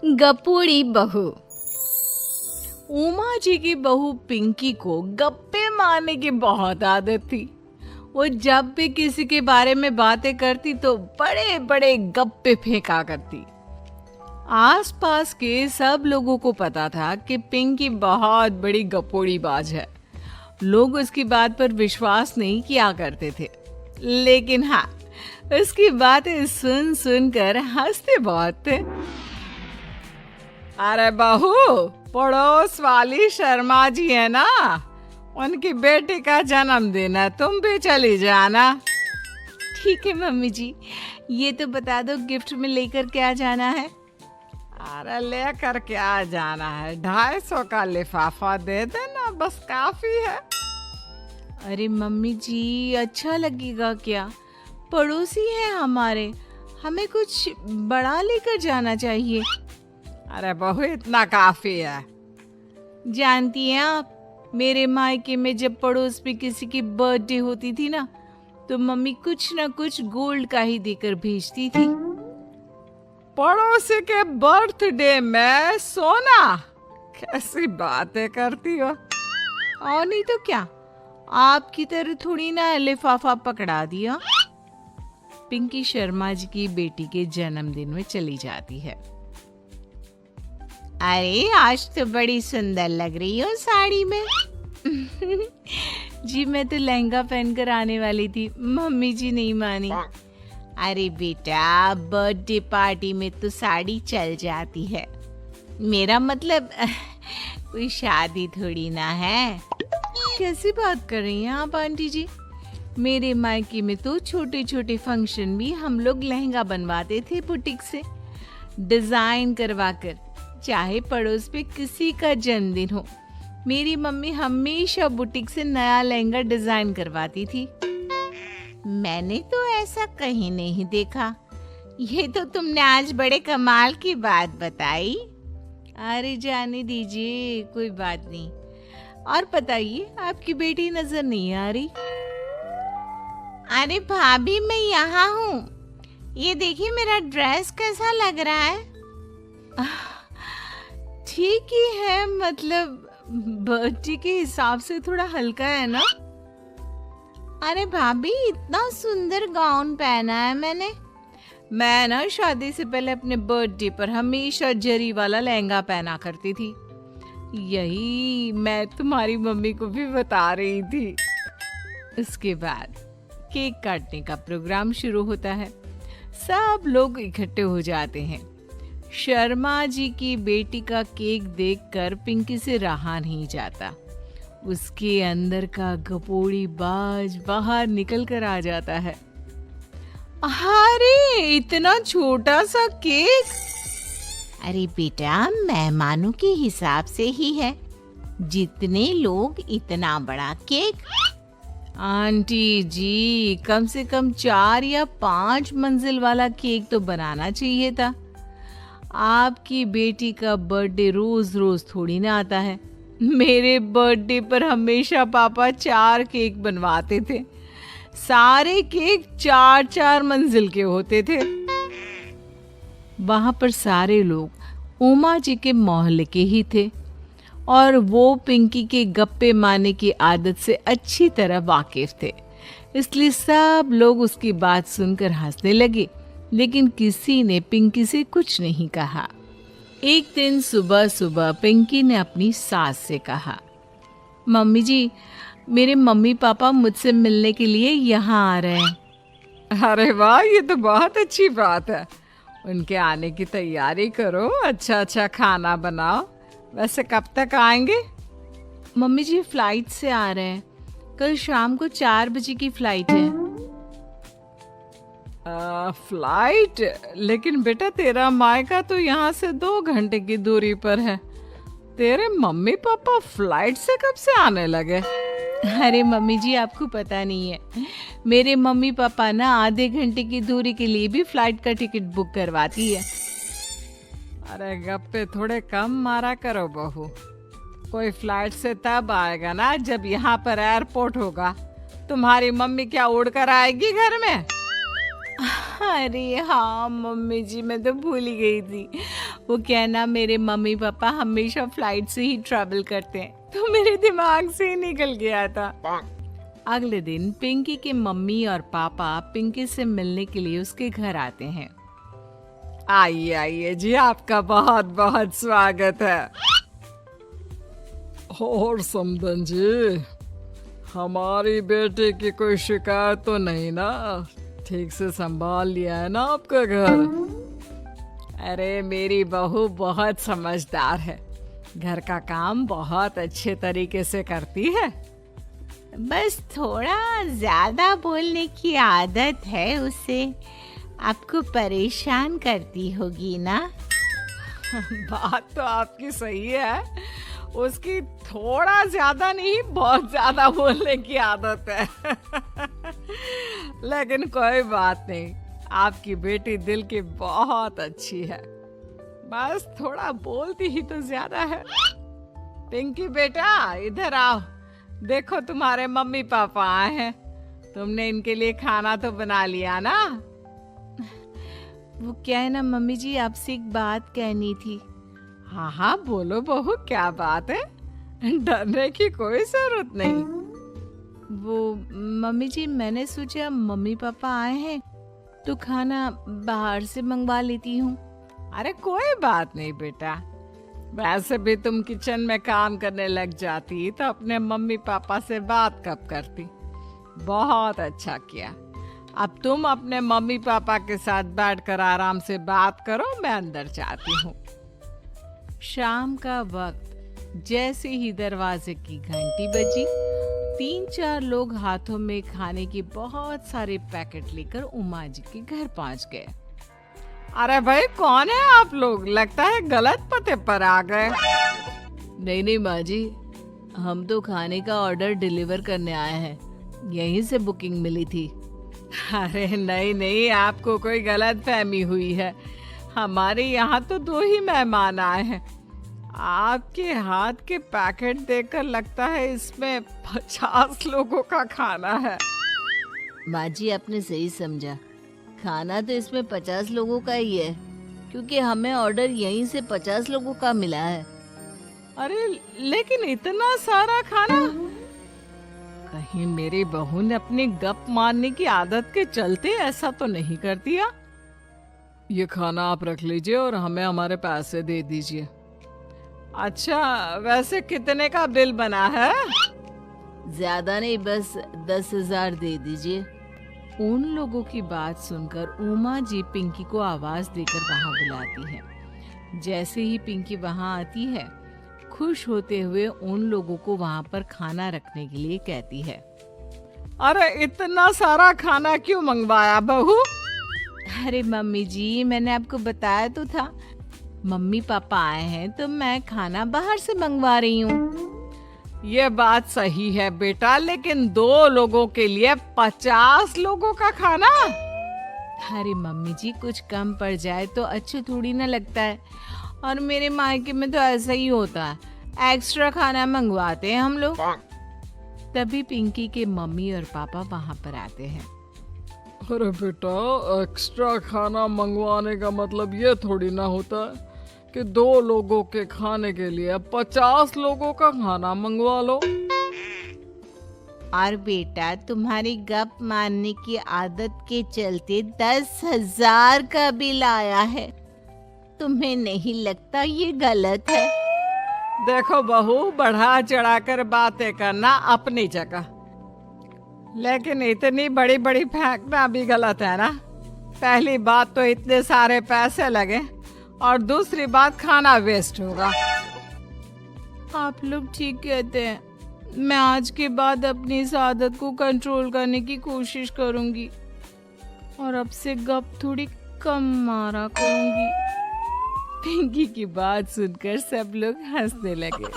गपूड़ी बहू। उमा जी की बहू पिंकी को गप्पे मारने की बहुत आदत थी। वो जब भी किसी के बारे में बातें करती तो बड़े बड़े गप्पे फेंका करती। आसपास के सब लोगों को पता था कि पिंकी बहुत बड़ी गपोड़ी बाज है। लोग उसकी बात पर विश्वास नहीं किया करते थे, लेकिन हाँ, उसकी बातें सुन सुनकर हंसते बहुत थे। अरे बहू, पड़ोस वाली शर्मा जी है ना, उनकी बेटी का जन्मदिन है, तुम भी चली जाना। ठीक है मम्मी जी, ये तो बता दो गिफ्ट में लेकर क्या जाना है। अरे लेकर क्या जाना है, 250 का लिफाफा दे देना, बस काफी है। अरे मम्मी जी, अच्छा लगेगा क्या? पड़ोसी है हमारे, हमें कुछ बड़ा लेकर जाना चाहिए। अरे बहू, इतना काफी है। जानती हैं आप, मेरे मायके में जब पड़ोस में किसी की बर्थडे होती थी ना, तो मम्मी कुछ ना कुछ गोल्ड का ही देकर भेजती थी। पड़ोसी के बर्थडे में सोना? कैसी बातें करती हो। और नहीं तो क्या, आपकी तरह थोड़ी ना लिफाफा पकड़ा दिया। पिंकी शर्मा जी की बेटी के जन्मदिन में चली जाती है। अरे आज तो बड़ी सुंदर लग रही हो साड़ी में। जी मैं तो लहंगा पहनकर आने वाली थी, मम्मी जी नहीं मानी। अरे बेटा, बर्थडे पार्टी में तो साड़ी चल जाती है, मेरा मतलब कोई शादी थोड़ी ना है। कैसी बात कर रही हैं आप आंटी जी? मेरे मायके में तो छोटे छोटे फंक्शन भी हम लोग लहंगा बनवाते थे बुटीक से, डिजाइन करवाकर। चाहे पड़ोस पे किसी का जन्मदिन हो, मेरी मम्मी हमेशा बुटीक से नया लहंगा डिजाइन करवाती थी। मैंने तो ऐसा कहीं नहीं देखा। ये तो तुमने आज बड़े कमाल की बात बताई। अरे जाने दीजिए, कोई बात नहीं। और बताइए, आपकी बेटी नजर नहीं आ रही? अरे भाभी, मैं यहाँ हूँ। ये देखिए मेरा ड्रेस कैसा लग रहा है। ठीक ही है, मतलब बर्थडे के हिसाब से थोड़ा हल्का है ना। अरे भाभी, इतना सुंदर गाउन पहना है मैंने। मैं ना शादी से पहले अपने बर्थडे पर हमेशा जरी वाला लहंगा पहना करती थी। यही मैं तुम्हारी मम्मी को भी बता रही थी। उसके बाद केक काटने का प्रोग्राम शुरू होता है। सब लोग इकट्ठे हो जाते हैं। शर्मा जी की बेटी का केक देखकर पिंकी से रहा नहीं जाता। उसके अंदर का गपोड़ी बाज बाहर निकल कर आ जाता है। अरे इतना छोटा सा केक! अरे बेटा, मेहमानों के हिसाब से ही है, जितने लोग इतना बड़ा केक। आंटी जी, कम से कम 4 या 5 मंजिल वाला केक तो बनाना चाहिए था। आपकी बेटी का बर्थडे रोज रोज थोड़ी ना आता है। मेरे बर्थडे पर हमेशा पापा 4 केक बनवाते थे। सारे केक 4-4 मंजिल के होते थे। वहां पर सारे लोग उमा जी के मोहल्ले के ही थे और वो पिंकी के गप्पे मारने की आदत से अच्छी तरह वाकिफ थे। इसलिए सब लोग उसकी बात सुनकर हंसने लगे, लेकिन किसी ने पिंकी से कुछ नहीं कहा। एक दिन सुबह सुबह पिंकी ने अपनी सास से कहा, मम्मी जी, मेरे मम्मी पापा मुझसे मिलने के लिए यहाँ आ रहे हैं। अरे वाह, ये तो बहुत अच्छी बात है। उनके आने की तैयारी करो, अच्छा अच्छा खाना बनाओ। वैसे कब तक आएंगे? मम्मी जी फ्लाइट से आ रहे हैं, कल शाम को 4 बजे की फ्लाइट है। फ्लाइट? लेकिन बेटा, तेरा मायका तो यहाँ से 2 घंटे की दूरी पर है। तेरे मम्मी पापा फ्लाइट से कब से आने लगे? अरे मम्मी जी, आपको पता नहीं है, मेरे मम्मी पापा ना आधे घंटे की दूरी के लिए भी फ्लाइट का टिकट बुक करवाती है। अरे गप्पे थोड़े कम मारा करो बहू। कोई फ्लाइट से तब आएगा ना जब यहाँ पर एयरपोर्ट होगा। तुम्हारी मम्मी क्या उड़कर आएगी घर में? अरे हाँ मम्मी जी, मैं तो भूल ही गई थी, वो क्या ना, मेरे मम्मी पापा हमेशा फ्लाइट से ही ट्रैवल करते हैं, तो मेरे दिमाग से ही निकल गया था। अगले दिन पिंकी के मम्मी और पापा पिंकी से मिलने के लिए उसके घर आते हैं। आइए आइए जी, आपका बहुत बहुत स्वागत है। और समदन जी, हमारी बेटी की कोई शिकायत तो नहीं ना? ठीक से संभाल लिया है ना आपका घर? अरे मेरी बहू बहुत समझदार है, घर का काम बहुत अच्छे तरीके से करती है। बस थोड़ा ज्यादा बोलने की आदत है उसे, आपको परेशान करती होगी ना? बात तो आपकी सही है, उसकी थोड़ा ज्यादा नहीं बहुत ज्यादा बोलने की आदत है। लेकिन कोई बात नहीं, आपकी बेटी दिल की बहुत अच्छी है, बस थोड़ा बोलती ही तो ज्यादा है। पिंकी बेटा इधर आओ, देखो तुम्हारे मम्मी पापा आए हैं, तुमने इनके लिए खाना तो बना लिया ना? वो क्या है ना मम्मी जी, आपसे एक बात कहनी थी। हाँ हाँ बोलो बहू, क्या बात है? डरने की कोई जरूरत नहीं। वो मम्मी जी, मैंने सोचा मम्मी पापा आए हैं तो खाना बाहर से मंगवा लेती हूँ। अरे कोई बात नहीं बेटा, वैसे भी तुम किचन में काम करने लग जाती तो अपने मम्मी पापा से बात कब करती। बहुत अच्छा किया, अब तुम अपने मम्मी पापा के साथ बैठकर आराम से बात करो, मैं अंदर जाती हूँ। शाम का वक्त जैसे ही दरवाजे की घंटी बजी, 3-4 लोग हाथों में खाने के बहुत सारे पैकेट लेकर उमा जी के घर पहुंच गए। अरे भाई कौन है आप लोग? लगता है गलत पते पर आ गए। नहीं नहीं माँ जी, हम तो खाने का ऑर्डर डिलीवर करने आए हैं, यहीं से बुकिंग मिली थी। अरे नहीं नहीं, आपको कोई गलत फहमी हुई है, हमारे यहाँ तो 2 ही मेहमान आए हैं। आपके हाथ के पैकेट देखकर लगता है इसमें 50 लोगों का खाना है। माँ जी आपने सही समझा, खाना तो इसमें 50 लोगों का ही है, क्योंकि हमें ऑर्डर यहीं से 50 लोगों का मिला है। अरे लेकिन इतना सारा खाना, कहीं मेरी बहू ने अपनी गप मारने की आदत के चलते ऐसा तो नहीं कर दिया? ये खाना आप रख लीजिए और हमें हमारे पैसे दे दीजिए। अच्छा, वैसे कितने का बिल बना है? ज्यादा नहीं, बस 10,000 दे दीजिए। उन लोगों की बात सुनकर उमा जी पिंकी को आवाज देकर वहां बुलाती है। जैसे ही पिंकी वहां आती है, खुश होते हुए उन लोगों को वहां पर खाना रखने के लिए कहती है। अरे इतना सारा खाना क्यों मंगवाया बहू? अरे मम्मी जी, मैंने आपको बताया तो था, मम्मी पापा आए हैं तो मैं खाना बाहर से मंगवा रही हूँ। ये बात सही है बेटा, लेकिन 2 लोगों के लिए 50 लोगों का खाना? अरे मम्मी जी, कुछ कम पड़ जाए तो अच्छे थोड़ी ना लगता है, और मेरे मायके में तो ऐसा ही होता है, एक्स्ट्रा खाना मंगवाते हैं हम लोग। तभी पिंकी के मम्मी और पापा वहाँ पर आते हैं। अरे बेटा, एक्स्ट्रा खाना मंगवाने का मतलब ये थोड़ी ना होता है कि 2 लोगों के खाने के लिए 50 लोगों का खाना मंगवा लो। और बेटा, तुम्हारी गप मारने की आदत के चलते 10,000 का बिल आया है, तुम्हें नहीं लगता ये गलत है? देखो बहू, बढ़ा चढ़ाकर बातें करना अपनी जगह, लेकिन इतनी बड़ी बड़ी फेंकना भी गलत है ना। पहली बात तो इतने सारे पैसे लगे, और दूसरी बात खाना वेस्ट होगा। आप लोग ठीक कहते हैं, मैं आज के बाद अपनी इस आदत को कंट्रोल करने की कोशिश करूंगी, और अब से गप थोड़ी कम मारा करूंगी। पिंकी की बात सुनकर सब लोग हंसने लगे।